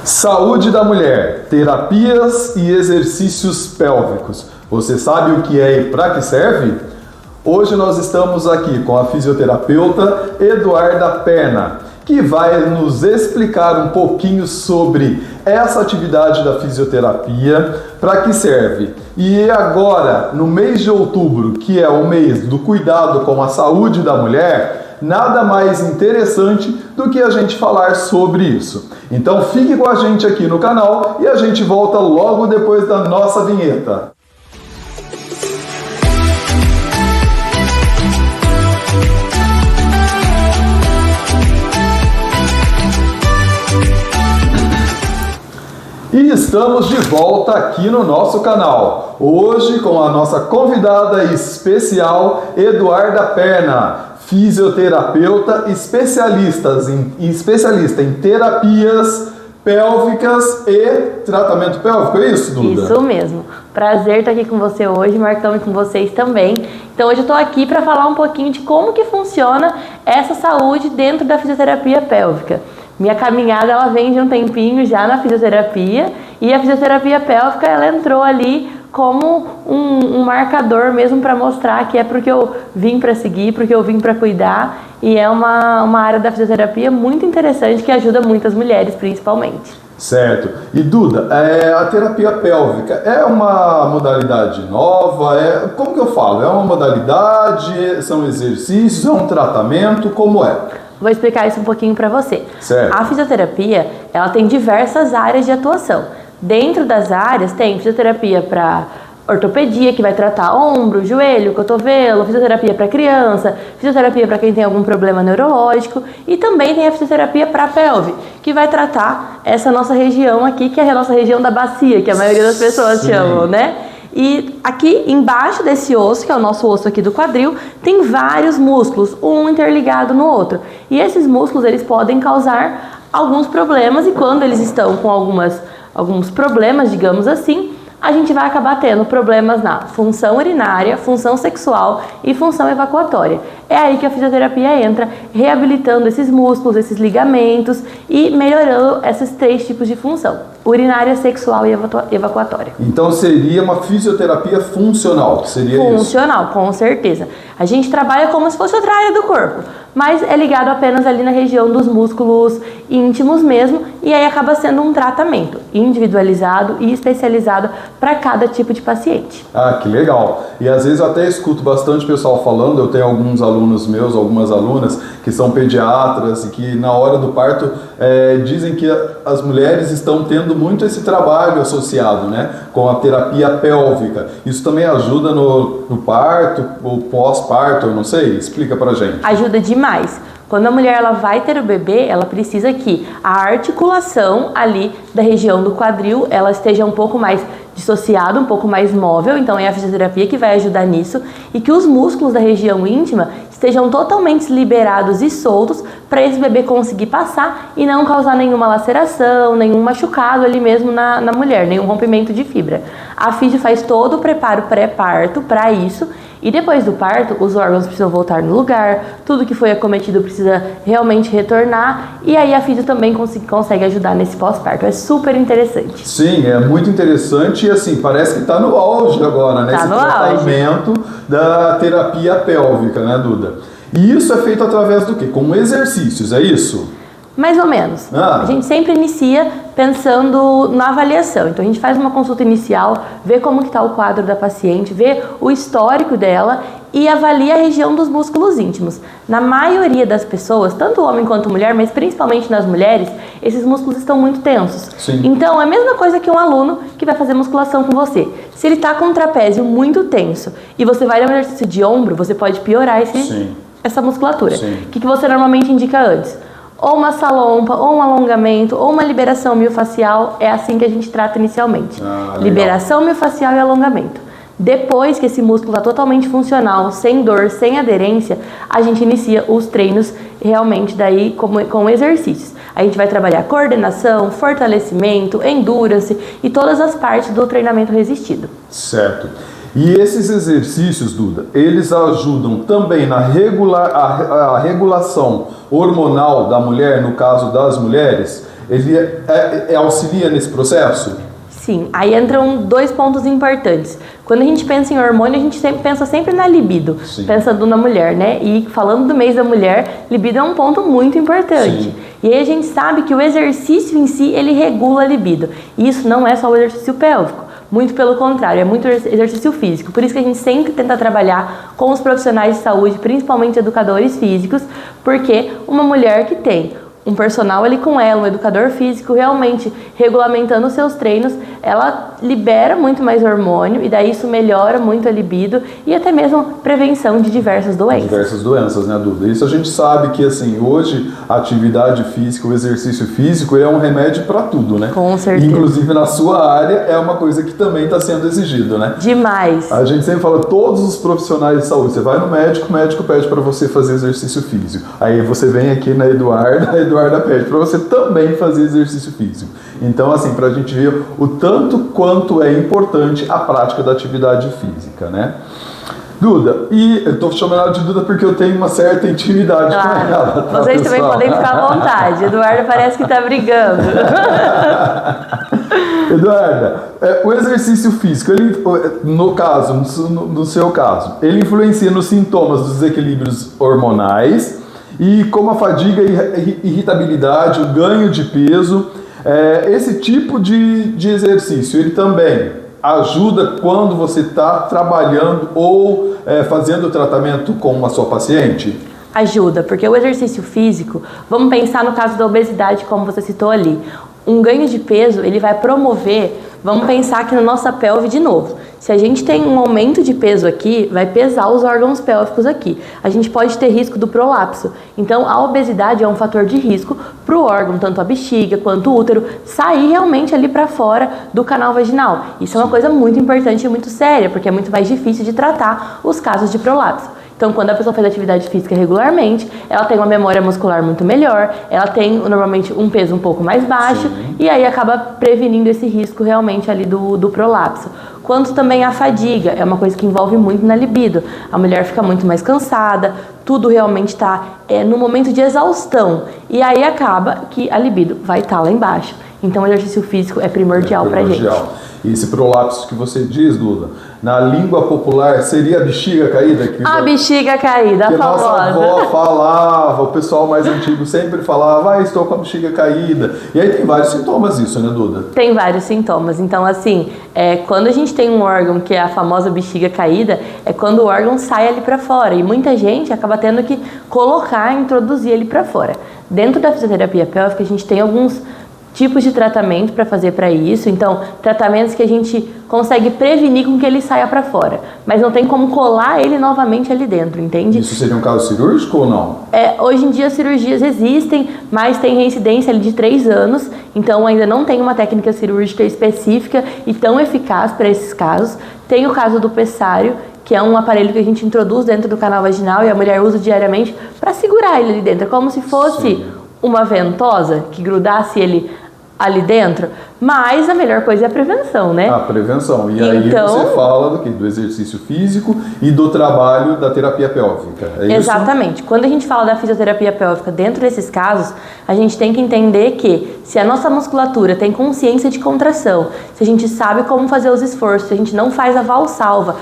Saúde da mulher, terapias e exercícios pélvicos. Você sabe o que é e para que serve? Hoje nós estamos aqui com a fisioterapeuta Eduarda Perna, que vai nos explicar um pouquinho sobre essa atividade da fisioterapia, para que serve. E agora, no mês de outubro, que é o mês do cuidado com a saúde da mulher, nada mais interessante do que a gente falar sobre isso. Então fique com a gente aqui no canal e a gente volta logo depois da nossa vinheta. E estamos de volta aqui no nosso canal, hoje com a nossa convidada especial, Eduarda Perna, fisioterapeuta especialista em terapias pélvicas e tratamento pélvico, é isso, Duda? Isso mesmo. Prazer estar aqui com você hoje, marcando com vocês também. Então hoje eu estou aqui para falar um pouquinho de como que funciona essa saúde dentro da fisioterapia pélvica. Minha caminhada ela vem de um tempinho já na fisioterapia e a fisioterapia pélvica ela entrou ali como um marcador mesmo para mostrar que é porque eu vim para seguir, porque eu vim para cuidar, e é uma área da fisioterapia muito interessante que ajuda muitas mulheres principalmente. Certo. E Duda, a terapia pélvica é uma modalidade nova? Como que eu falo? É uma modalidade? São exercícios? É um tratamento? Como é? Vou explicar isso um pouquinho para você. Certo. A fisioterapia, ela tem diversas áreas de atuação. Dentro das áreas tem fisioterapia para ortopedia, que vai tratar ombro, joelho, cotovelo, fisioterapia para criança, fisioterapia para quem tem algum problema neurológico, e também tem a fisioterapia para pelve, que vai tratar essa nossa região aqui, que é a nossa região da bacia, que a maioria das pessoas chamam, né? E aqui embaixo desse osso, que é o nosso osso aqui do quadril, tem vários músculos, um interligado no outro. E esses músculos, eles podem causar alguns problemas, e quando eles estão com alguns problemas, digamos assim, a gente vai acabar tendo problemas na função urinária, função sexual e função evacuatória. É aí que a fisioterapia entra, reabilitando esses músculos, esses ligamentos e melhorando esses três tipos de função: urinária, sexual e evacuatória. Então seria uma fisioterapia funcional, seria isso? Funcional, com certeza. A gente trabalha como se fosse outra área do corpo, mas é ligado apenas ali na região dos músculos íntimos mesmo, e aí acaba sendo um tratamento individualizado e especializado para cada tipo de paciente. Ah, que legal! E às vezes eu até escuto bastante pessoal falando, eu tenho alguns alunos meus, algumas alunas que são pediatras e que na hora do parto dizem que as mulheres estão tendo muito esse trabalho associado, né, com a terapia pélvica. Isso também ajuda no parto, ou pós-parto, eu não sei, explica pra gente. Ajuda demais. Quando a mulher ela vai ter o bebê, ela precisa que a articulação ali da região do quadril ela esteja um pouco mais dissociada, um pouco mais móvel, então é a fisioterapia que vai ajudar nisso, e que os músculos da região íntima estejam totalmente liberados e soltos para esse bebê conseguir passar e não causar nenhuma laceração, nenhum machucado ali mesmo na mulher, nenhum rompimento de fibra. A fisio faz todo o preparo pré-parto para isso. E depois do parto, os órgãos precisam voltar no lugar, tudo que foi acometido precisa realmente retornar, e aí a fisio também consegue ajudar nesse pós-parto. É super interessante. Sim, é muito interessante e assim, parece que está no auge agora, né? Esse tratamento da terapia pélvica, né, Duda? E isso é feito através do quê? Com exercícios, é isso? Mais ou menos. A gente sempre inicia pensando na avaliação. Então a gente faz uma consulta inicial, vê como que está o quadro da paciente, vê o histórico dela e avalia a região dos músculos íntimos. Na maioria das pessoas, tanto homem quanto mulher, mas principalmente nas mulheres, esses músculos estão muito tensos. Sim. Então é a mesma coisa que um aluno que vai fazer musculação com você. Se ele está com o trapézio muito tenso e você vai dar um exercício de ombro, você pode piorar essa musculatura. Sim. O que você normalmente indica antes? Ou uma salompa, ou um alongamento, ou uma liberação miofascial. É assim que a gente trata inicialmente. Liberação miofascial e alongamento. Depois que esse músculo está totalmente funcional, sem dor, sem aderência, a gente inicia os treinos realmente daí com exercícios. A gente vai trabalhar coordenação, fortalecimento, endurance e todas as partes do treinamento resistido. Certo. E esses exercícios, Duda, eles ajudam também na regulação hormonal da mulher, no caso das mulheres? ele auxilia nesse processo? Sim, aí entram 2 pontos importantes. Quando a gente pensa em hormônio, a gente pensa sempre na libido, Sim. pensando na mulher, né? E falando do mês da mulher, libido é um ponto muito importante. Sim. E aí a gente sabe que o exercício em si, ele regula a libido. E isso não é só o exercício pélvico. Muito pelo contrário, é muito exercício físico. Por isso que a gente sempre tenta trabalhar com os profissionais de saúde, principalmente educadores físicos, porque uma mulher que tem um personal ali com ela, um educador físico, realmente regulamentando os seus treinos, ela libera muito mais hormônio e daí isso melhora muito a libido e até mesmo prevenção de diversas doenças. Diversas doenças, né, Duda? Isso a gente sabe que, assim, hoje a atividade física, o exercício físico é um remédio para tudo, né? Com certeza. Inclusive na sua área é uma coisa que também está sendo exigido, né? Demais. A gente sempre fala, todos os profissionais de saúde, você vai no médico, o médico pede para você fazer exercício físico. Aí você vem aqui na Eduarda, a Eduarda pede para você também fazer exercício físico. Então, assim, para a gente ver o tanto quanto é importante a prática da atividade física, né? Duda, e eu tô chamando ela de Duda porque eu tenho uma certa intimidade com ela. Tá, vocês também podem ficar à vontade. Eduarda parece que tá brigando. Eduarda, o exercício físico, ele, no seu caso, ele influencia nos sintomas dos desequilíbrios hormonais e como a fadiga e irritabilidade, o ganho de peso. Esse tipo de exercício, ele também ajuda quando você está trabalhando ou fazendo o tratamento com a sua paciente? Ajuda, porque o exercício físico, vamos pensar no caso da obesidade, como você citou ali. Um ganho de peso, ele vai promover, vamos pensar aqui na nossa pelve de novo. Se a gente tem um aumento de peso aqui, vai pesar os órgãos pélvicos aqui. A gente pode ter risco do prolapso. Então, a obesidade é um fator de risco para o órgão, tanto a bexiga quanto o útero, sair realmente ali para fora do canal vaginal. Isso é uma coisa muito importante e muito séria, porque é muito mais difícil de tratar os casos de prolapso. Então, quando a pessoa faz atividade física regularmente, ela tem uma memória muscular muito melhor, ela tem normalmente um peso um pouco mais baixo, Sim. e aí acaba prevenindo esse risco realmente ali do prolapso. Quanto também a fadiga, é uma coisa que envolve muito na libido. A mulher fica muito mais cansada, tudo realmente está no momento de exaustão, e aí acaba que a libido vai estar lá embaixo. Então, o exercício físico é primordial pra gente. E esse prolapso que você diz, Duda, na língua popular, seria a bexiga caída? A bexiga caída, a famosa. Nossa avó falava, o pessoal mais antigo sempre falava, estou com a bexiga caída. E aí tem vários sintomas isso, né, Duda? Tem vários sintomas. Então, assim, quando a gente tem um órgão que é a famosa bexiga caída, é quando o órgão sai ali pra fora. E muita gente acaba tendo que introduzir ele pra fora. Dentro da fisioterapia pélvica, a gente tem alguns tipos de tratamento para fazer para isso. Então, tratamentos que a gente consegue prevenir com que ele saia para fora, mas não tem como colar ele novamente ali dentro, entende? Isso seria um caso cirúrgico ou não? Hoje em dia cirurgias existem, mas tem reincidência ali de 3 anos, então ainda não tem uma técnica cirúrgica específica e tão eficaz para esses casos. Tem o caso do pessário, que é um aparelho que a gente introduz dentro do canal vaginal e a mulher usa diariamente para segurar ele ali dentro. É como se fosse Sim. uma ventosa que grudasse ele ali dentro, mas a melhor coisa é a prevenção, né? A prevenção. E aí você fala do quê? Do exercício físico e do trabalho da terapia pélvica. Exatamente. Quando a gente fala da fisioterapia pélvica dentro desses casos, a gente tem que entender que se a nossa musculatura tem consciência de contração, se a gente sabe como fazer os esforços, se a gente não faz a valsalva,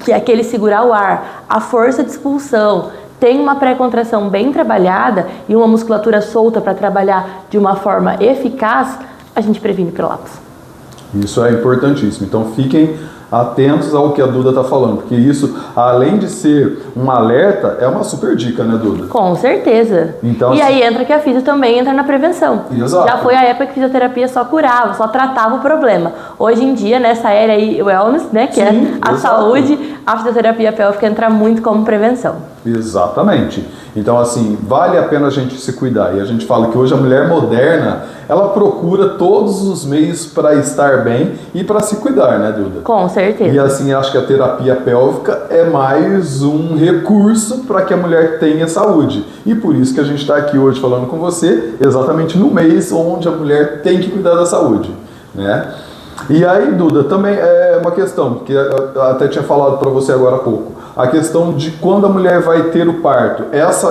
que é aquele segurar o ar, a força de expulsão, tem uma pré-contração bem trabalhada e uma musculatura solta para trabalhar de uma forma eficaz, a gente previne prolapso. Isso é importantíssimo. Então fiquem atentos ao que a Duda está falando, porque isso, além de ser um alerta, é uma super dica, né, Duda? Com certeza. Então, e aí entra que a fisio também entra na prevenção. Exato. Já foi a época que a fisioterapia só curava, só tratava o problema. Hoje em dia, nessa era aí, wellness, né, que Sim, é a saúde, a fisioterapia pélvica entra muito como prevenção. Exatamente. Então, assim, vale a pena a gente se cuidar. E a gente fala que hoje a mulher moderna, ela procura todos os meios para estar bem e para se cuidar, né, Duda? Com certeza. E assim, acho que a terapia pélvica é mais um recurso para que a mulher tenha saúde. E por isso que a gente está aqui hoje falando com você, exatamente no mês onde a mulher tem que cuidar da saúde, né? E aí, Duda, também uma questão que eu até tinha falado para você agora há pouco. A questão de quando a mulher vai ter o parto.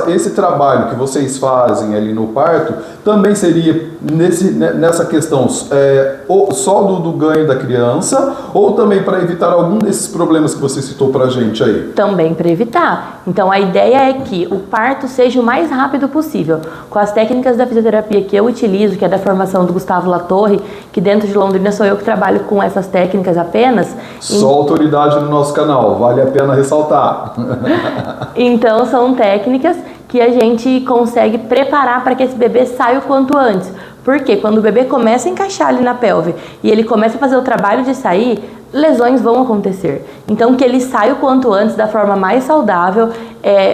Esse trabalho que vocês fazem ali no parto também seria nessa questão só do ganho da criança ou também para evitar algum desses problemas que você citou para a gente aí? Também para evitar. Então a ideia é que o parto seja o mais rápido possível. Com as técnicas da fisioterapia que eu utilizo, que é da formação do Gustavo Latorre, que dentro de Londrina sou eu que trabalho com essas técnicas apenas. Só autoridade no nosso canal, vale a pena ressaltar. Então são técnicas que a gente consegue preparar para que esse bebê saia o quanto antes. Porque quando o bebê começa a encaixar ali na pelve e ele começa a fazer o trabalho de sair, lesões vão acontecer. Então que ele saia o quanto antes da forma mais saudável,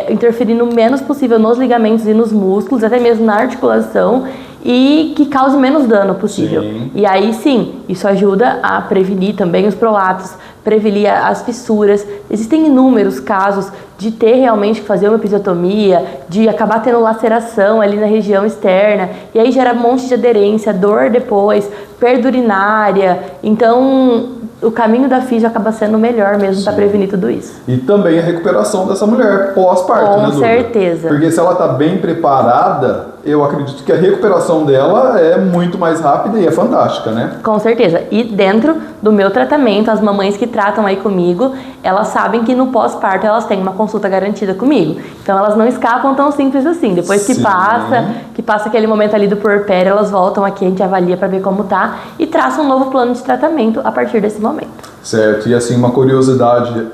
interferindo o menos possível nos ligamentos e nos músculos, até mesmo na articulação, e que cause menos dano possível. Sim. E aí sim, isso ajuda a prevenir também os prolatos, prevenir as fissuras. Existem inúmeros casos de ter realmente que fazer uma episiotomia, de acabar tendo laceração ali na região externa, e aí gera um monte de aderência, dor depois, perda urinária. Então o caminho da fisio acaba sendo melhor mesmo para prevenir tudo isso. E também a recuperação dessa mulher pós-parto, né, Duda? Com certeza. Porque se ela está bem preparada, eu acredito que a recuperação dela é muito mais rápida e é fantástica, né? Com certeza. E dentro do meu tratamento, as mamães que tratam aí comigo, elas sabem que no pós-parto elas têm uma consulta garantida comigo. Então elas não escapam tão simples assim. Depois que passa aquele momento ali do puerpério, elas voltam aqui, a gente avalia para ver como tá e traça um novo plano de tratamento a partir desse momento. Certo. E assim, uma curiosidade,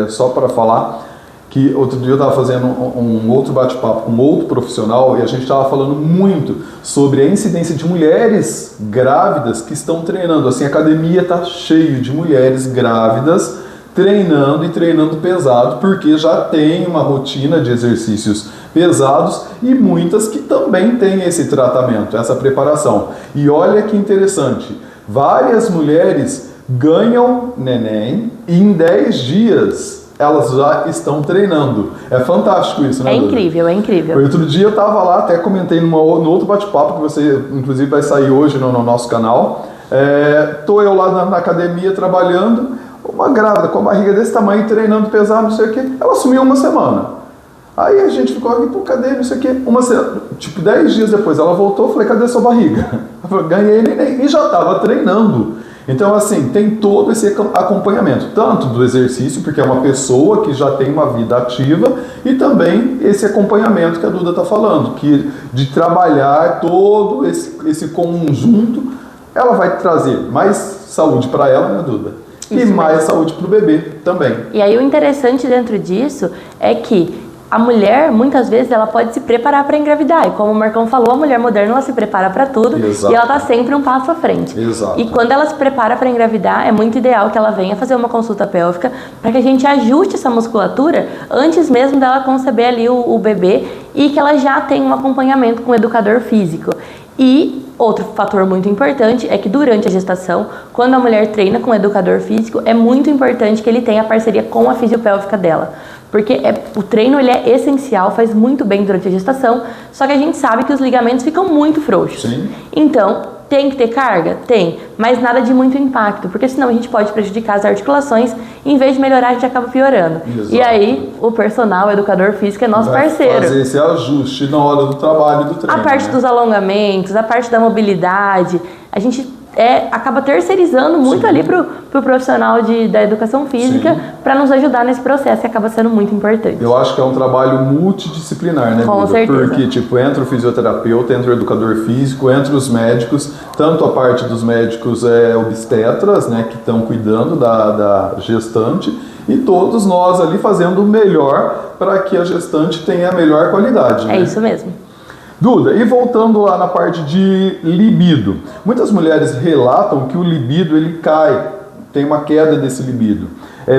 só para falar, que outro dia eu estava fazendo um outro bate-papo com outro profissional e a gente estava falando muito sobre a incidência de mulheres grávidas que estão treinando. Assim, a academia está cheio de mulheres grávidas treinando e treinando pesado, porque já tem uma rotina de exercícios pesados e muitas que também têm esse tratamento, essa preparação. E olha que interessante, várias mulheres ganham neném e em 10 dias elas já estão treinando. É fantástico isso, né? É incrível, é incrível. Outro dia eu estava lá, até comentei no outro bate-papo que você, inclusive, vai sair hoje no nosso canal. Tô eu lá na academia trabalhando, uma grávida com a barriga desse tamanho, treinando pesado, não sei o quê. Ela sumiu uma semana. Aí a gente ficou aqui, pô, cadê, não sei o quê. Tipo, 10 dias depois ela voltou, eu falei, cadê sua barriga? Eu falei, ganhei neném. E já estava treinando. Então, assim, tem todo esse acompanhamento, tanto do exercício, porque é uma pessoa que já tem uma vida ativa, e também esse acompanhamento que a Duda está falando, que de trabalhar todo esse conjunto, ela vai trazer mais saúde para ela, né, Duda? E Isso mais mesmo. saúde para o bebê também. E aí o interessante dentro disso é que a mulher, muitas vezes, ela pode se preparar para engravidar. E como o Marcão falou, a mulher moderna, ela se prepara para tudo. Exato. E ela está sempre um passo à frente. Exato. E quando ela se prepara para engravidar, é muito ideal que ela venha fazer uma consulta pélvica para que a gente ajuste essa musculatura antes mesmo dela conceber ali o bebê e que ela já tenha um acompanhamento com o educador físico. E outro fator muito importante é que durante a gestação, quando a mulher treina com o educador físico, é muito importante que ele tenha parceria com a fisiopélvica dela. Porque o treino ele é essencial, faz muito bem durante a gestação, só que a gente sabe que os ligamentos ficam muito frouxos. Sim. Então, tem que ter carga? Tem, mas nada de muito impacto, porque senão a gente pode prejudicar as articulações e em vez de melhorar a gente acaba piorando. Exato. E aí, o personal, o educador físico é nosso parceiro. Fazer esse ajuste na hora do trabalho e do treino. A parte dos alongamentos, a parte da mobilidade, a gente acaba terceirizando muito Sim. ali pro profissional da educação física para nos ajudar nesse processo que acaba sendo muito importante. Eu acho que é um trabalho multidisciplinar, né, Com Duda? certeza. Porque, tipo, entra o fisioterapeuta, entra o educador físico, entra os médicos, tanto a parte dos médicos obstetras, né, que estão cuidando da gestante, e todos nós ali fazendo o melhor para que a gestante tenha a melhor qualidade. É né? isso mesmo. Duda, e voltando lá na parte de libido, muitas mulheres relatam que o libido ele cai, tem uma queda desse libido,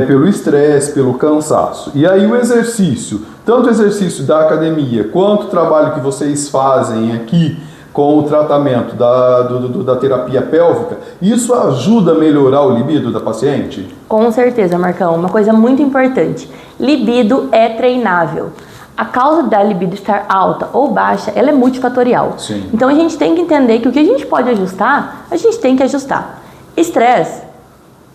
pelo estresse, pelo cansaço. E aí o exercício, tanto o exercício da academia quanto o trabalho que vocês fazem aqui com o tratamento da terapia pélvica, isso ajuda a melhorar o libido da paciente? Com certeza, Marcão. Uma coisa muito importante, libido é treinável. A causa da libido estar alta ou baixa, ela é multifatorial. Sim. Então a gente tem que entender que o que a gente pode ajustar, a gente tem que ajustar. Estresse,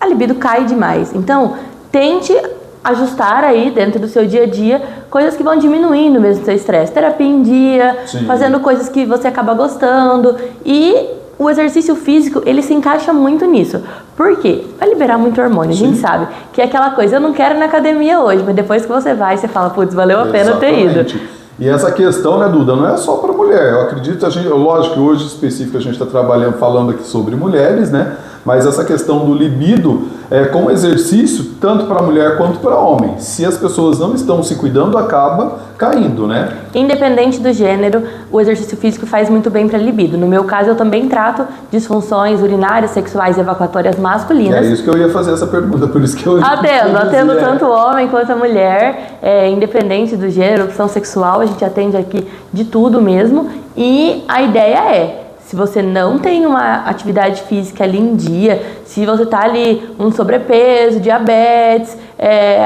a libido cai demais. Então, tente ajustar aí dentro do seu dia a dia coisas que vão diminuindo mesmo o seu estresse. Terapia em dia, Sim. fazendo coisas que você acaba gostando. E o exercício físico, ele se encaixa muito nisso. Por quê? Vai liberar muito hormônio. Sim. A gente sabe que é aquela coisa, eu não quero ir na academia hoje, mas depois que você vai, você fala, putz, valeu a pena ter ido. E essa questão, né, Duda, não é só para mulher. Eu acredito, lógico que hoje específico a gente está trabalhando, falando aqui sobre mulheres, né? Mas essa questão do libido com exercício, tanto para mulher quanto para homem. Se as pessoas não estão se cuidando, acaba caindo, né? Independente do gênero, o exercício físico faz muito bem para a libido. No meu caso, eu também trato disfunções urinárias, sexuais e evacuatórias masculinas. É isso que eu ia fazer essa pergunta, por isso que eu... Atendo tanto o homem quanto a mulher, independente do gênero, opção sexual, a gente atende aqui de tudo mesmo. E a ideia é, se você não tem uma atividade física ali em dia, se você está ali um sobrepeso, diabetes,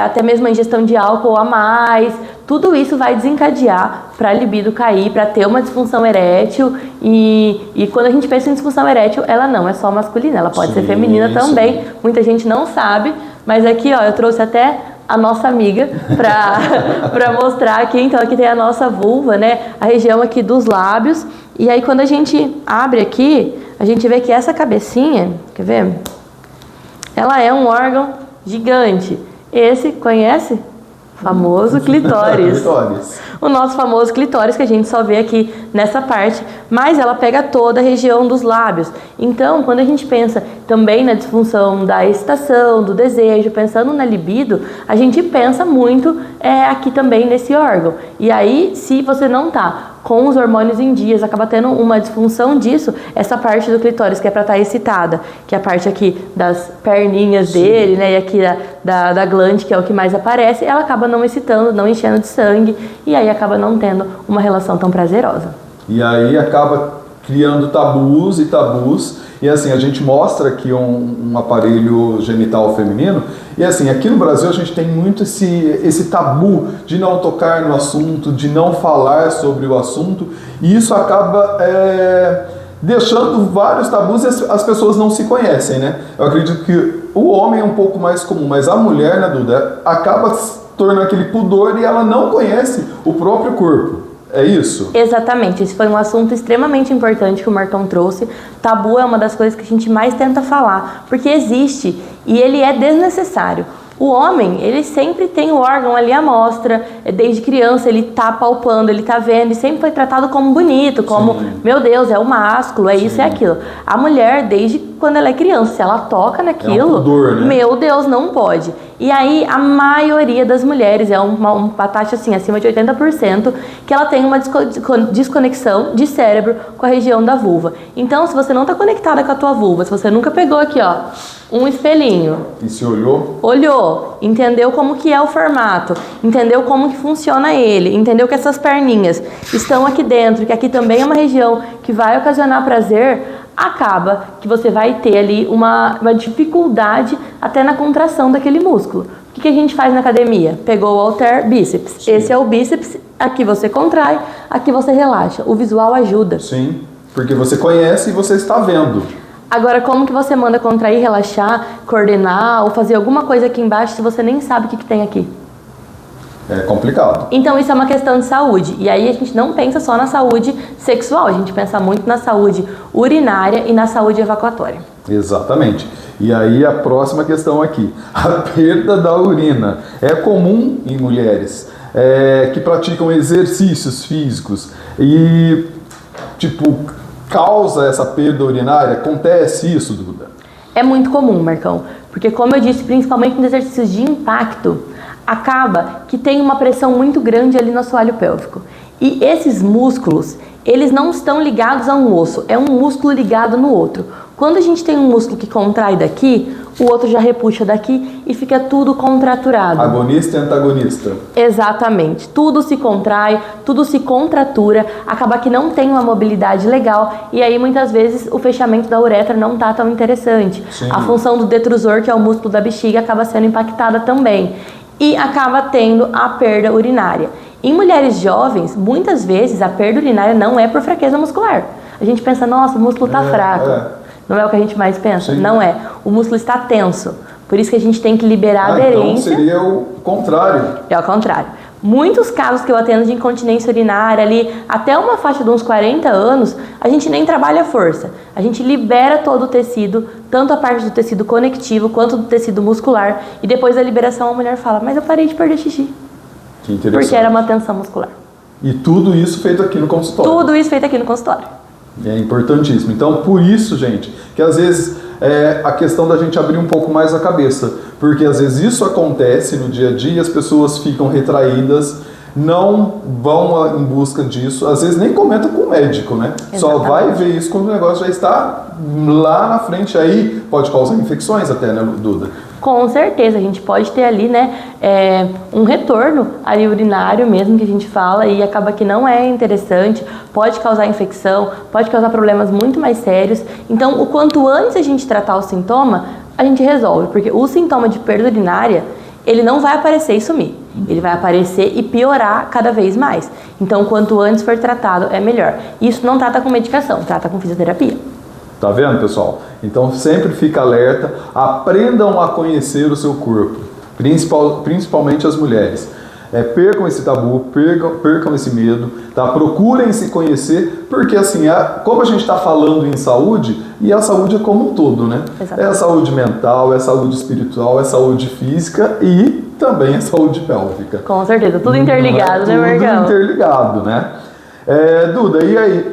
até mesmo a ingestão de álcool a mais, tudo isso vai desencadear para a libido cair, para ter uma disfunção erétil. E quando a gente pensa em disfunção erétil, ela não é só masculina, ela pode ser feminina também. Muita gente não sabe, mas aqui ó, eu trouxe até a nossa amiga para mostrar aqui. Então aqui tem a nossa vulva, né? A região aqui dos lábios. E aí quando a gente abre aqui, a gente vê que essa cabecinha, quer ver? Ela é um órgão gigante. Esse, conhece? Famoso clitóris. O nosso famoso clitóris que a gente só vê aqui nessa parte, mas ela pega toda a região dos lábios. Então, quando a gente pensa também na disfunção da excitação, do desejo, pensando na libido, a gente pensa muito aqui também nesse órgão. E aí, se você não tá com os hormônios em dias, acaba tendo uma disfunção disso, essa parte do clitóris que é para estar excitada, que é a parte aqui das perninhas dele, né, e aqui da glande, que é o que mais aparece, ela acaba não excitando, não enchendo de sangue, e aí acaba não tendo uma relação tão prazerosa. E aí acaba criando tabus, e assim, a gente mostra aqui um aparelho genital feminino, e assim, aqui no Brasil a gente tem muito esse tabu de não tocar no assunto, de não falar sobre o assunto, e isso acaba deixando vários tabus e as pessoas não se conhecem, né? Eu acredito que o homem é um pouco mais comum, mas a mulher, né, Duda, acaba se tornando aquele pudor e ela não conhece o próprio corpo. É isso? Exatamente, esse foi um assunto extremamente importante que o Marcão trouxe. Tabu é uma das coisas que a gente mais tenta falar, porque existe e ele é desnecessário. O homem, ele sempre tem o órgão ali à mostra, desde criança ele tá palpando, ele tá vendo, e sempre foi tratado como bonito, como, meu Deus, é o másculo, isso e aquilo. A mulher, desde quando ela é criança, se ela toca naquilo, pudor, né? Meu Deus, não pode. E aí, a maioria das mulheres, uma taxa assim, acima de 80%, que ela tem uma desconexão de cérebro com a região da vulva. Então, se você não está conectada com a tua vulva, se você nunca pegou aqui, ó, um espelhinho. E se olhou? Olhou, entendeu como que é o formato, entendeu como que funciona ele, entendeu que essas perninhas estão aqui dentro, que aqui também é uma região que vai ocasionar prazer, acaba que você vai ter ali uma dificuldade até na contração daquele músculo. O que a gente faz na academia? Pegou o halter, bíceps. Sim. Esse é o bíceps, aqui você contrai, aqui você relaxa. O visual ajuda. Sim, porque você conhece e você está vendo. Agora, como que você manda contrair, relaxar, coordenar ou fazer alguma coisa aqui embaixo se você nem sabe o que tem aqui? É complicado. Então isso é uma questão de saúde. E aí a gente não pensa só na saúde sexual, a gente pensa muito na saúde urinária e na saúde evacuatória. Exatamente. E aí a próxima questão aqui. A perda da urina é comum em mulheres que praticam exercícios físicos e, causa essa perda urinária? Acontece isso, Duda? É muito comum, Marcão. Porque como eu disse, principalmente nos exercícios de impacto, acaba que tem uma pressão muito grande ali no assoalho pélvico. E esses músculos, eles não estão ligados a um osso, é um músculo ligado no outro. Quando a gente tem um músculo que contrai daqui, o outro já repuxa daqui e fica tudo contraturado. Agonista e antagonista. Exatamente. Tudo se contrai, tudo se contratura, acaba que não tem uma mobilidade legal e aí muitas vezes o fechamento da uretra não está tão interessante. Sim. A função do detrusor, que é o músculo da bexiga, acaba sendo impactada também. E acaba tendo a perda urinária. Em mulheres jovens, muitas vezes a perda urinária não é por fraqueza muscular. A gente pensa, nossa, o músculo está fraco. Não é o que a gente mais pensa? Sim. Não é. O músculo está tenso. Por isso que a gente tem que liberar a aderência. Então seria o contrário. É o contrário. Muitos casos que eu atendo de incontinência urinária ali, até uma faixa de uns 40 anos, a gente nem trabalha a força. A gente libera todo o tecido, tanto a parte do tecido conectivo quanto do tecido muscular. E depois da liberação a mulher fala, mas eu parei de perder xixi. Que interessante. Porque era uma tensão muscular. E tudo isso feito aqui no consultório. Tudo isso feito aqui no consultório. É importantíssimo. Então, por isso, gente, que às vezes a questão da gente abrir um pouco mais a cabeça. Porque às vezes isso acontece no dia a dia, as pessoas ficam retraídas, não vão em busca disso, às vezes nem comentam com o médico, né? Exatamente. Só vai ver isso quando o negócio já está lá na frente, aí pode causar infecções até, né, Duda? Com certeza, a gente pode ter ali, né, um retorno ali urinário mesmo que a gente fala e acaba que não é interessante, pode causar infecção, pode causar problemas muito mais sérios. Então, o quanto antes a gente tratar o sintoma, a gente resolve, porque o sintoma de perda urinária, ele não vai aparecer e sumir. Ele vai aparecer e piorar cada vez mais. Então, quanto antes for tratado, é melhor. Isso não trata com medicação, trata com fisioterapia. Tá vendo, pessoal? Então sempre fica alerta, aprendam a conhecer o seu corpo, principalmente as mulheres. Percam esse tabu, percam esse medo, tá? Procurem se conhecer, porque assim, como a gente está falando em saúde, e a saúde é como um todo, né? Exatamente. É a saúde mental, é a saúde espiritual, é a saúde física e também a saúde pélvica. Com certeza, tudo interligado, né, Marcão? Tudo interligado, né? Duda, e aí,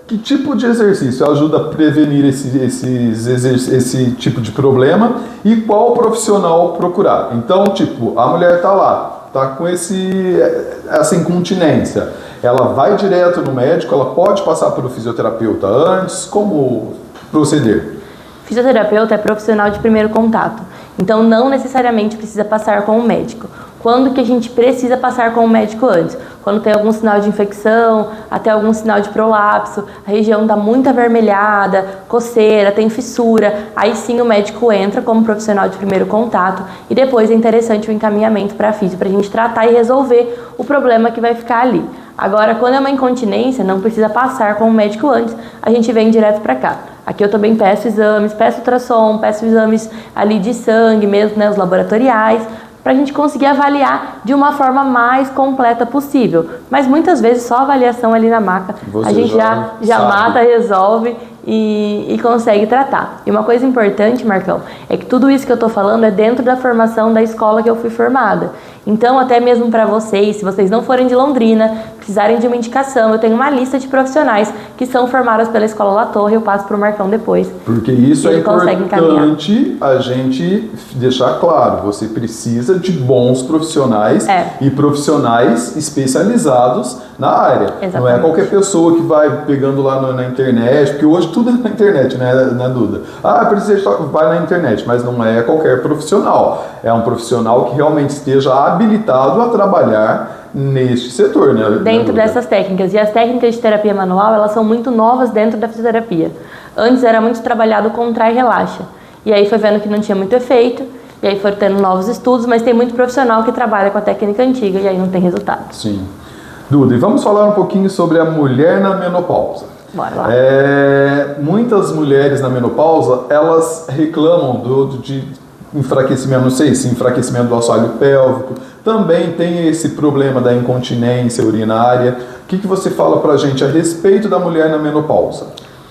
que tipo de exercício ajuda a prevenir esse tipo de problema e qual profissional procurar? Então, tipo, a mulher está lá, está com essa incontinência, ela vai direto no médico, ela pode passar pelo fisioterapeuta antes, como proceder? Fisioterapeuta é profissional de primeiro contato, então não necessariamente precisa passar com o médico. Quando que a gente precisa passar com o médico antes? Quando tem algum sinal de infecção, até algum sinal de prolapso, a região está muito avermelhada, coceira, tem fissura, aí sim o médico entra como profissional de primeiro contato e depois é interessante o encaminhamento para a fisio, para a gente tratar e resolver o problema que vai ficar ali. Agora, quando é uma incontinência, não precisa passar com o médico antes, a gente vem direto para cá. Aqui eu também peço exames, peço ultrassom, peço exames ali de sangue mesmo, né, os laboratoriais, para a gente conseguir avaliar de uma forma mais completa possível. Mas muitas vezes só a avaliação ali na maca, a gente já mata, resolve e consegue tratar. E uma coisa importante, Marcão, é que tudo isso que eu estou falando é dentro da formação da escola que eu fui formada. Então, até mesmo para vocês, se vocês não forem de Londrina, precisarem de uma indicação, eu tenho uma lista de profissionais que são formadas pela Escola La Torre, eu passo para o Marcão depois. Porque isso é importante a gente deixar claro, você precisa de bons profissionais e profissionais especializados na área. Exatamente. Não é qualquer pessoa que vai pegando lá na internet, porque hoje tudo é na internet, né, Duda? Vai na internet, mas não é qualquer profissional. É um profissional que realmente esteja habilitado a trabalhar neste setor, né? Dentro dessas técnicas. E as técnicas de terapia manual, elas são muito novas dentro da fisioterapia. Antes era muito trabalhado contrai e relaxa. E aí foi vendo que não tinha muito efeito, e aí foram tendo novos estudos, mas tem muito profissional que trabalha com a técnica antiga e aí não tem resultado. Sim. Duda, e vamos falar um pouquinho sobre a mulher na menopausa. Bora lá. Muitas mulheres na menopausa, elas reclamam de enfraquecimento, não sei se enfraquecimento do assoalho pélvico, também tem esse problema da incontinência urinária. O que você fala pra gente a respeito da mulher na menopausa?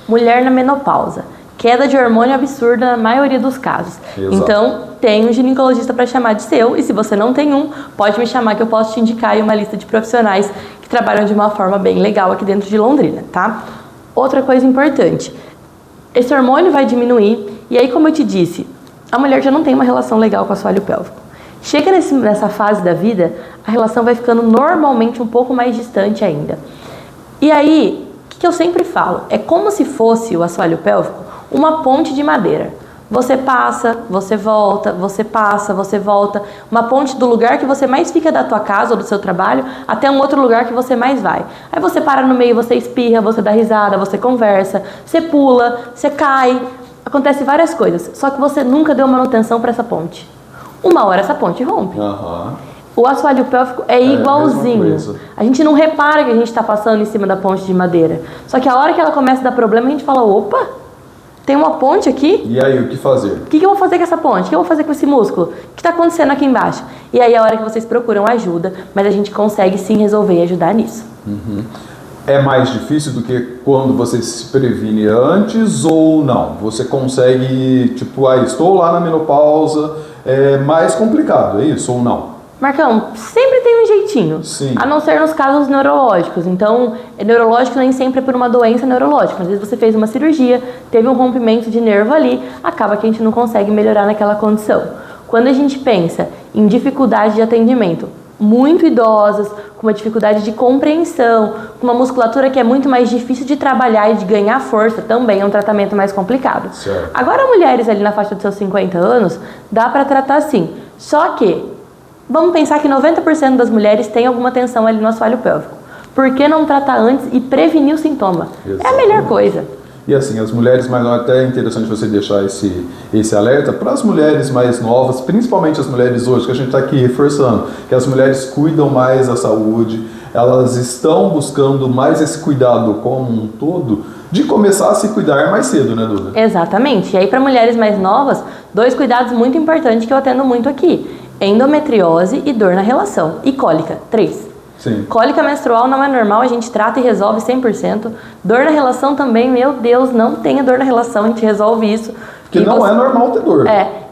Mulher na menopausa. Queda de hormônio absurda na maioria dos casos. Exato. Então, tem um ginecologista para chamar de seu, e se você não tem um, pode me chamar que eu posso te indicar aí uma lista de profissionais que trabalham de uma forma bem legal aqui dentro de Londrina, tá? Outra coisa importante, esse hormônio vai diminuir, e aí, como eu te disse, a mulher já não tem uma relação legal com o assoalho pélvico. Chega nessa fase da vida, a relação vai ficando normalmente um pouco mais distante ainda. E aí, o que eu sempre falo? É como se fosse o assoalho pélvico uma ponte de madeira. Você passa, você volta, você passa, você volta. Uma ponte do lugar que você mais fica da tua casa ou do seu trabalho até um outro lugar que você mais vai. Aí você para no meio, você espirra, você dá risada, você conversa, você pula, você cai. Acontece várias coisas, só que você nunca deu manutenção para essa ponte. Uma hora essa ponte rompe. Uhum. O assoalho pélvico é igualzinho. A gente não repara que a gente está passando em cima da ponte de madeira. Só que a hora que ela começa a dar problema, a gente fala, opa, tem uma ponte aqui. E aí, o que fazer? O que eu vou fazer com essa ponte? O que eu vou fazer com esse músculo? O que está acontecendo aqui embaixo? E aí é a hora que vocês procuram ajuda, mas a gente consegue sim resolver e ajudar nisso. É mais difícil do que quando você se previne antes ou não? Você consegue, tipo, estou lá na menopausa, é mais complicado, é isso ou não? Marcão, sempre tem um jeitinho, Sim. A não ser nos casos neurológicos. Então, neurológico nem sempre é por uma doença neurológica. Às vezes você fez uma cirurgia, teve um rompimento de nervo ali, acaba que a gente não consegue melhorar naquela condição. Quando a gente pensa em dificuldade de atendimento, muito idosas, com uma dificuldade de compreensão, com uma musculatura que é muito mais difícil de trabalhar e de ganhar força, também é um tratamento mais complicado. Certo. Agora, mulheres ali na faixa dos seus 50 anos, dá para tratar sim. Só que, vamos pensar que 90% das mulheres têm alguma tensão ali no assoalho pélvico. Por que não tratar antes e prevenir o sintoma? Exatamente. É a melhor coisa. E assim, as mulheres mais novas, até é interessante você deixar esse alerta para as mulheres mais novas, principalmente as mulheres hoje, que a gente está aqui reforçando, que as mulheres cuidam mais da saúde, elas estão buscando mais esse cuidado como um todo, de começar a se cuidar mais cedo, né, Duda? Exatamente. E aí, para mulheres mais novas, 2 cuidados muito importantes que eu atendo muito aqui. Endometriose e dor na relação. E cólica, 3. Sim. Cólica menstrual não é normal, a gente trata e resolve 100%. Dor na relação também, meu Deus, não tenha dor na relação, a gente resolve isso. Porque não é normal ter dor.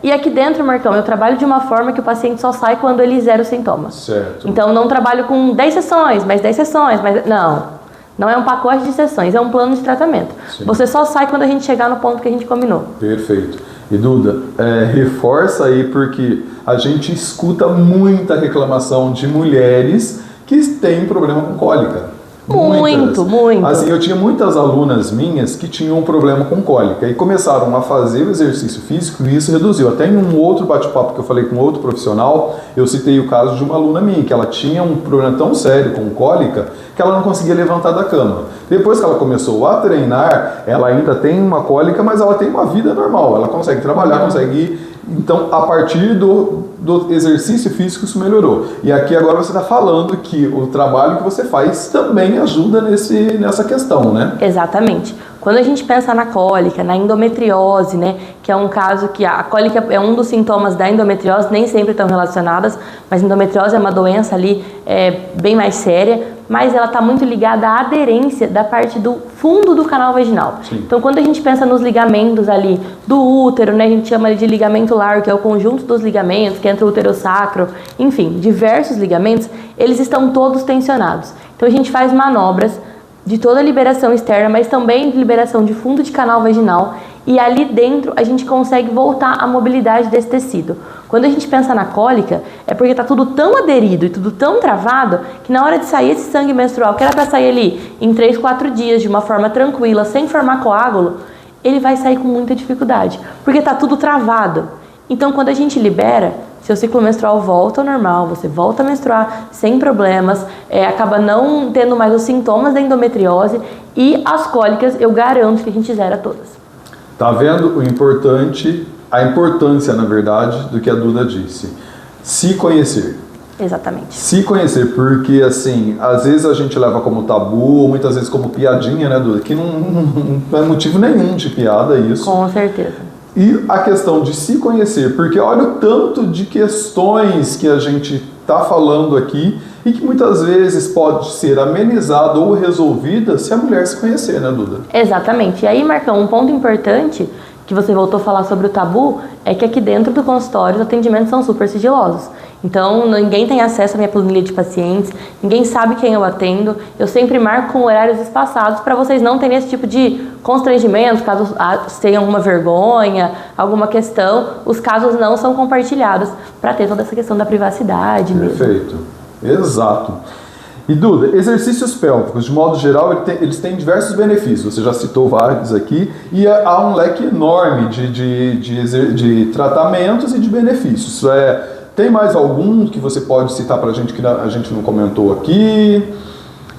E aqui dentro, Marcão, eu trabalho de uma forma que o paciente só sai quando ele zera os sintomas. Certo. Então, não trabalho com 10 sessões, mais 10 sessões, mas não é um pacote de sessões, é um plano de tratamento. Sim. Você só sai quando a gente chegar no ponto que a gente combinou. Perfeito. E Duda, reforça aí, porque a gente escuta muita reclamação de mulheres que têm problema com cólica. Muito. Assim, eu tinha muitas alunas minhas que tinham um problema com cólica e começaram a fazer o exercício físico e isso reduziu. Até em um outro bate-papo que eu falei com outro profissional, eu citei o caso de uma aluna minha, que ela tinha um problema tão sério com cólica que ela não conseguia levantar da cama. Depois que ela começou a treinar, ela ainda tem uma cólica, mas ela tem uma vida normal, ela consegue trabalhar, consegue ir. Então, a partir do exercício físico, isso melhorou. E aqui agora você está falando que o trabalho que você faz também ajuda nessa questão, né? Exatamente. Quando a gente pensa na cólica, na endometriose, né, que é um caso que a cólica é um dos sintomas da endometriose, nem sempre estão relacionadas, mas endometriose é uma doença ali bem mais séria, mas ela está muito ligada à aderência da parte do fundo do canal vaginal. Sim. Então, quando a gente pensa nos ligamentos ali do útero, né, a gente chama de ligamento largo, que é o conjunto dos ligamentos, que é entre o útero sacro, enfim, diversos ligamentos, eles estão todos tensionados. Então, a gente faz manobras de toda a liberação externa, mas também de liberação de fundo de canal vaginal, e ali dentro a gente consegue voltar à mobilidade desse tecido. Quando a gente pensa na cólica, é porque está tudo tão aderido e tudo tão travado, que na hora de sair esse sangue menstrual, que era para sair ali em 3, 4 dias, de uma forma tranquila, sem formar coágulo, ele vai sair com muita dificuldade, porque está tudo travado. Então, quando a gente libera, seu ciclo menstrual volta ao normal, você volta a menstruar sem problemas, acaba não tendo mais os sintomas da endometriose, e as cólicas, eu garanto que a gente zera todas. Tá vendo a importância, na verdade, do que a Duda disse? Se conhecer. Exatamente. Se conhecer, porque assim, às vezes a gente leva como tabu, ou muitas vezes como piadinha, né, Duda? Que não é motivo nenhum de piada isso. Com certeza. E a questão de se conhecer, porque olha o tanto de questões que a gente está falando aqui e que muitas vezes pode ser amenizada ou resolvida se a mulher se conhecer, né, Duda? Exatamente. E aí, Marcão, um ponto importante que você voltou a falar sobre o tabu é que aqui dentro do consultório os atendimentos são super sigilosos. Então, ninguém tem acesso à minha planilha de pacientes, ninguém sabe quem eu atendo. Eu sempre marco com horários espaçados para vocês não terem esse tipo de constrangimento, caso tenham alguma vergonha, alguma questão. Os casos não são compartilhados para ter toda essa questão da privacidade mesmo. Perfeito. Exato. E Duda, exercícios pélvicos, de modo geral, eles têm diversos benefícios. Você já citou vários aqui. E há um leque enorme de tratamentos e de benefícios. Tem mais algum que você pode citar para a gente que a gente não comentou aqui?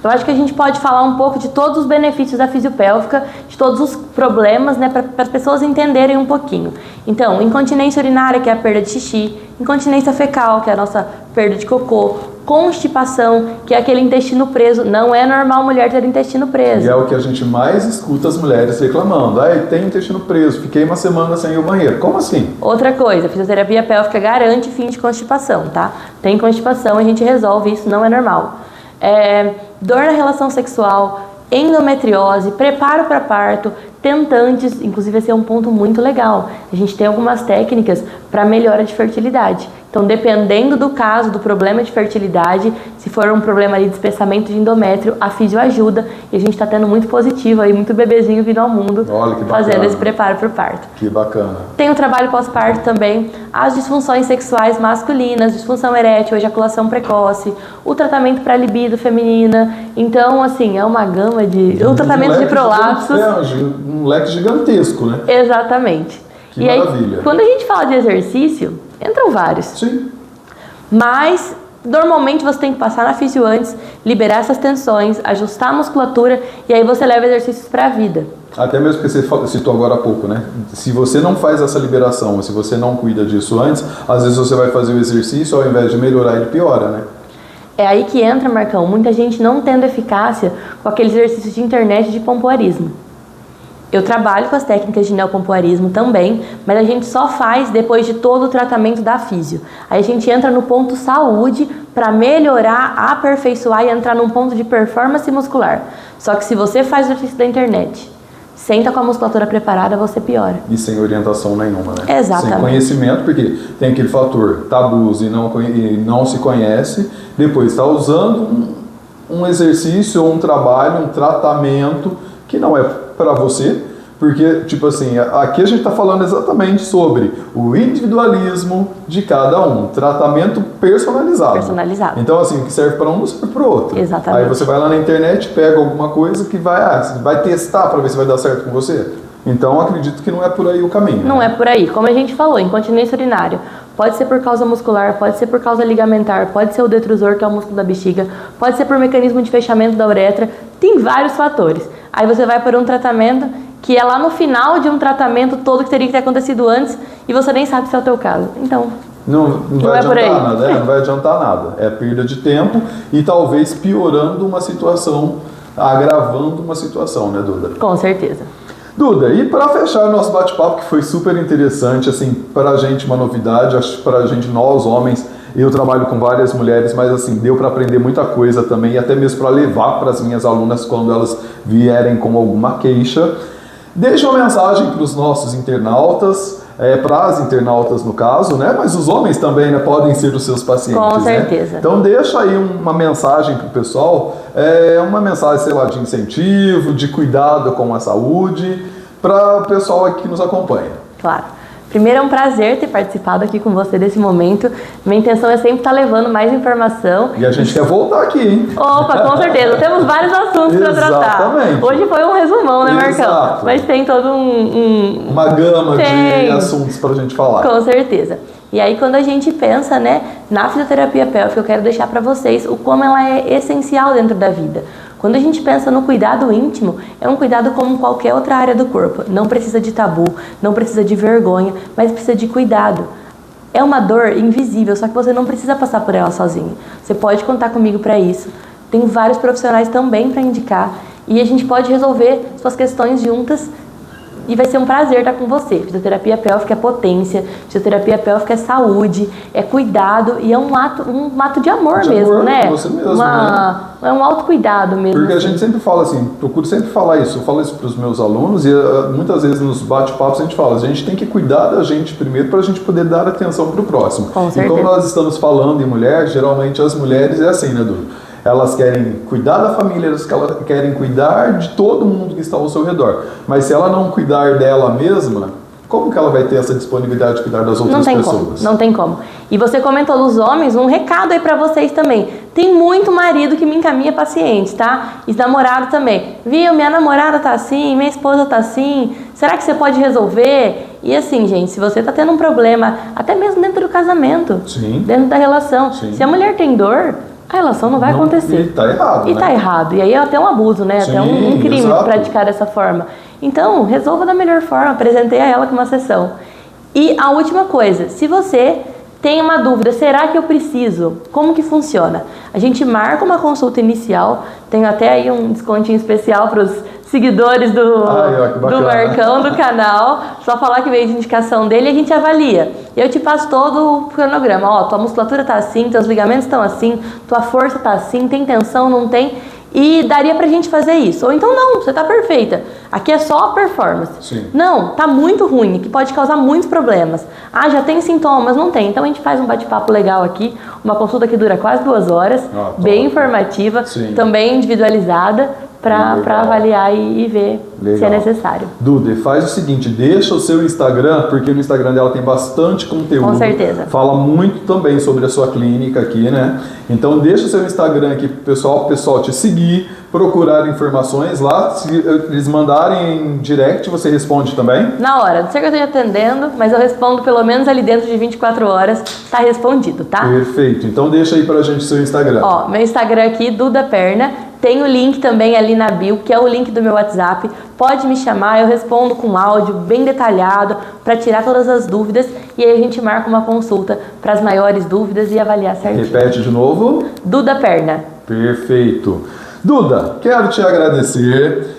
Eu acho que a gente pode falar um pouco de todos os benefícios da fisiopélvica, de todos os problemas, né, para as pessoas entenderem um pouquinho. Então, incontinência urinária, que é a perda de xixi, incontinência fecal, que é a nossa perda de cocô, constipação, que é aquele intestino preso. Não é normal mulher ter intestino preso. E é o que a gente mais escuta as mulheres reclamando. Tem intestino preso, fiquei uma semana sem ir ao banheiro. Como assim? Outra coisa, a fisioterapia pélvica garante fim de constipação, tá? Tem constipação, a gente resolve isso, não é normal. Dor na relação sexual, endometriose, preparo para parto, tentantes, inclusive esse é um ponto muito legal. A gente tem algumas técnicas para melhora de fertilidade. Então, dependendo do caso, do problema de fertilidade, se for um problema ali de espessamento de endométrio, a fisio ajuda e a gente está tendo muito positivo aí, muito bebezinho vindo ao mundo. Olha que bacana. Fazendo esse preparo para o parto. Que bacana. Tem o trabalho pós-parto também, as disfunções sexuais masculinas, disfunção erétil, ejaculação precoce, o tratamento para libido feminina. Então, assim, é uma gama de... O tratamento de prolapsos. Um leque gigantesco, né? Exatamente. Que maravilha. Aí, quando a gente fala de exercício, entram vários. Sim. Mas, normalmente, você tem que passar na fisio antes, liberar essas tensões, ajustar a musculatura e aí você leva exercícios para a vida. Até mesmo porque você citou agora há pouco, né? Se você não faz essa liberação, se você não cuida disso antes, às vezes você vai fazer o exercício, ao invés de melhorar, ele piora, né? É aí que entra, Marcão, muita gente não tendo eficácia com aqueles exercícios de internet de pompoarismo. Eu trabalho com as técnicas de neopompoarismo também, mas a gente só faz depois de todo o tratamento da fisio. Aí a gente entra no ponto saúde para melhorar, aperfeiçoar e entrar num ponto de performance muscular. Só que se você faz o exercício da internet, senta com a musculatura preparada, você piora. E sem orientação nenhuma, né? Exatamente. Sem conhecimento, porque tem aquele fator tabus e não se conhece. Depois está usando um exercício ou um trabalho, um tratamento que não é para você, porque, tipo assim, aqui a gente está falando exatamente sobre o individualismo de cada um, tratamento personalizado. Personalizado. Então, assim, o que serve para um não serve para o outro. Exatamente. Aí você vai lá na internet, pega alguma coisa que você vai testar para ver se vai dar certo com você. Então, acredito que não é por aí o caminho. Não é por aí. Como a gente falou, incontinência urinária. Pode ser por causa muscular, pode ser por causa ligamentar, pode ser o detrusor, que é o músculo da bexiga, pode ser por mecanismo de fechamento da uretra. Tem vários fatores. Aí você vai por um tratamento que é lá no final de um tratamento todo que teria que ter acontecido antes e você nem sabe se é o teu caso. Então, não vai é por aí. Adiantar nada, não vai adiantar nada. É perda de tempo e talvez piorando uma situação, agravando uma situação, né, Duda? Com certeza. Duda, e para fechar o nosso bate-papo, que foi super interessante, assim, para a gente uma novidade, acho que para a gente, nós homens, eu trabalho com várias mulheres, mas assim, deu para aprender muita coisa também, e até mesmo para levar para as minhas alunas quando elas vierem com alguma queixa. Deixa uma mensagem para os nossos internautas, para as internautas no caso, né? Mas os homens também, né, podem ser os seus pacientes. Com certeza. Né? Então deixa aí uma mensagem para o pessoal, uma mensagem, sei lá, de incentivo, de cuidado com a saúde, para o pessoal aqui que nos acompanha. Claro. Primeiro, é um prazer ter participado aqui com você desse momento. Minha intenção é sempre estar levando mais informação. E a gente quer voltar aqui, hein? Opa, com certeza. Temos vários assuntos para tratar. Hoje foi um resumão, né, Marcão? Exato. Mas tem todo uma gama de assuntos para a gente falar. Com certeza. E aí, quando a gente pensa, né, na fisioterapia pélvica, eu quero deixar para vocês o como ela é essencial dentro da vida. Quando a gente pensa no cuidado íntimo, é um cuidado como qualquer outra área do corpo. Não precisa de tabu, não precisa de vergonha, mas precisa de cuidado. É uma dor invisível, só que você não precisa passar por ela sozinho. Você pode contar comigo para isso. Tem vários profissionais também para indicar e a gente pode resolver suas questões juntas. E vai ser um prazer estar com você. Fisioterapia pélvica é potência, fisioterapia pélvica é saúde, é cuidado e é um ato de amor mesmo, né? Com você mesmo, né? É um autocuidado mesmo. Porque a gente sempre fala assim, procuro sempre falar isso, eu falo isso para os meus alunos e muitas vezes nos bate-papos a gente fala, a gente tem que cuidar da gente primeiro para a gente poder dar atenção para o próximo. Com certeza. E como nós estamos falando em mulher, geralmente as mulheres é assim, né, Duda? Elas querem cuidar da família, elas querem cuidar de todo mundo que está ao seu redor. Mas se ela não cuidar dela mesma, como que ela vai ter essa disponibilidade de cuidar das outras pessoas? Não tem como. E você comentou dos homens, um recado aí pra vocês também. Tem muito marido que me encaminha pacientes, tá? E namorado também. Viu, minha namorada tá assim, minha esposa tá assim. Será que você pode resolver? E assim, gente, se você tá tendo um problema, até mesmo dentro do casamento, Sim. dentro da relação, Sim. Se a mulher tem dor, a relação não vai acontecer. E tá errado, E né? tá errado. E aí é até um abuso, né? Sim, até um crime exato. praticar dessa forma. Então, resolva da melhor forma. Apresentei a ela com uma sessão. E a última coisa, se você tem uma dúvida, será que eu preciso? Como que funciona? A gente marca uma consulta inicial, tem até aí um descontinho especial para os seguidores do Marcão, do canal, só falar que veio de indicação dele e a gente avalia. Eu te passo todo o cronograma, ó, tua musculatura tá assim, teus ligamentos estão assim, tua força tá assim, tem tensão, não tem, e daria pra gente fazer isso. Ou então não, você tá perfeita, aqui é só a performance. Sim. Não, tá muito ruim, que pode causar muitos problemas. Ah, já tem sintomas, não tem. Então a gente faz um bate-papo legal aqui, uma consulta que dura quase 2 horas, bem informativa, Sim. também individualizada, para avaliar e ver se é necessário. Duda, faz o seguinte, deixa o seu Instagram, porque no Instagram dela tem bastante conteúdo. Com certeza. Fala muito também sobre a sua clínica aqui, né? Então deixa o seu Instagram aqui pro pessoal te seguir, procurar informações lá. Se eles mandarem em direct, você responde também? Na hora, não sei que eu esteja atendendo, mas eu respondo pelo menos ali dentro de 24 horas, tá respondido, tá? Perfeito, então deixa aí pra gente o seu Instagram. Ó, meu Instagram aqui, Duda Perna. Tem o link também ali na bio, que é o link do meu WhatsApp. Pode me chamar, eu respondo com áudio bem detalhado para tirar todas as dúvidas e aí a gente marca uma consulta para as maiores dúvidas e avaliar certinho. Repete de novo. Duda Perna. Perfeito. Duda, quero te agradecer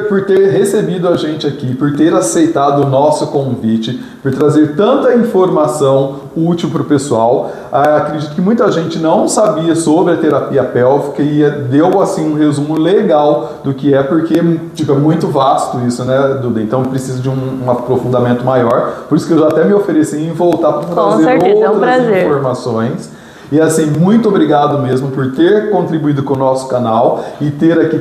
por ter recebido a gente aqui, por ter aceitado o nosso convite, por trazer tanta informação útil para o pessoal. Acredito que muita gente não sabia sobre a terapia pélvica e deu assim um resumo legal do que é, porque tipo, é muito vasto isso, né, Duda? Então precisa de um aprofundamento maior. Por isso que eu já até me ofereci em voltar para trazer outras informações. E assim, muito obrigado mesmo por ter contribuído com o nosso canal e ter aqui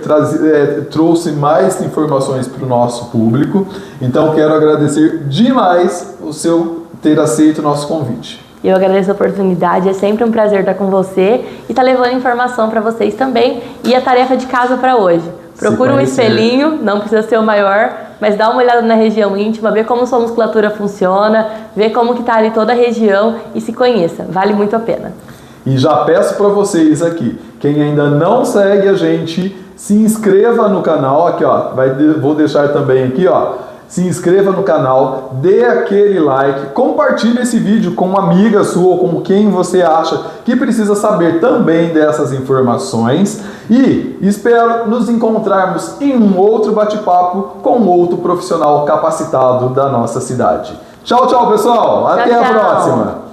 trouxe mais informações para o nosso público. Então quero agradecer demais o seu ter aceito o nosso convite. Eu agradeço a oportunidade, é sempre um prazer estar com você e estar levando informação para vocês também. E a tarefa de casa para hoje. Procura um espelhinho, não precisa ser o maior, mas dá uma olhada na região íntima, vê como sua musculatura funciona, vê como que está ali toda a região e se conheça. Vale muito a pena. E já peço para vocês aqui, quem ainda não segue a gente, se inscreva no canal, aqui ó, vou deixar também aqui ó, se inscreva no canal, dê aquele like, compartilhe esse vídeo com uma amiga sua ou com quem você acha que precisa saber também dessas informações e espero nos encontrarmos em um outro bate-papo com outro profissional capacitado da nossa cidade. Tchau, tchau pessoal, até a próxima!